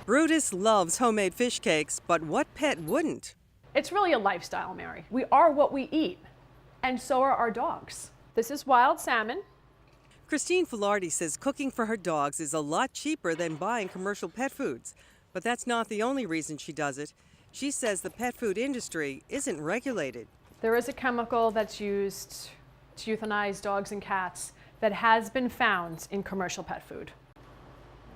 Brutus loves homemade fish cakes, but what pet wouldn't? It's really a lifestyle, Mary. We are what we eat, and so are our dogs. This is wild salmon. Christine Filardi says cooking for her dogs is a lot cheaper than buying commercial pet foods. But that's not the only reason she does it. She says the pet food industry isn't regulated. There is a chemical that's used to euthanize dogs and cats that has been found in commercial pet food.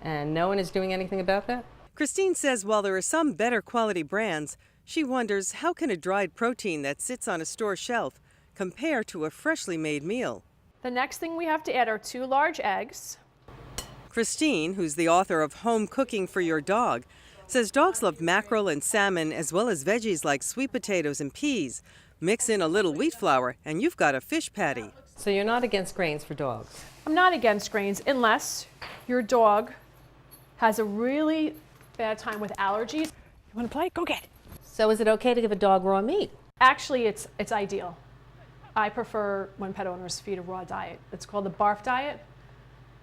And no one is doing anything about that? Christine says while there are some better quality brands, she wonders how can a dried protein that sits on a store shelf compare to a freshly made meal? The next thing we have to add are 2 large eggs. Christine, who's the author of Home Cooking for Your Dog, says dogs love mackerel and salmon as well as veggies like sweet potatoes and peas. Mix in a little wheat flour and you've got a fish patty. So you're not against grains for dogs? I'm not against grains unless your dog has a really bad time with allergies. You want to play? Go get it. So is it okay to give a dog raw meat? Actually, it's ideal. I prefer when pet owners feed a raw diet. It's called the BARF diet,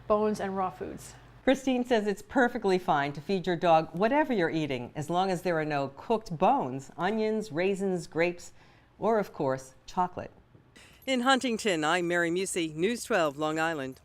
bones and raw foods. Christine says it's perfectly fine to feed your dog whatever you're eating, as long as there are no cooked bones, onions, raisins, grapes, or of course, chocolate. In Huntington, I'm Mary Musi, News 12, Long Island.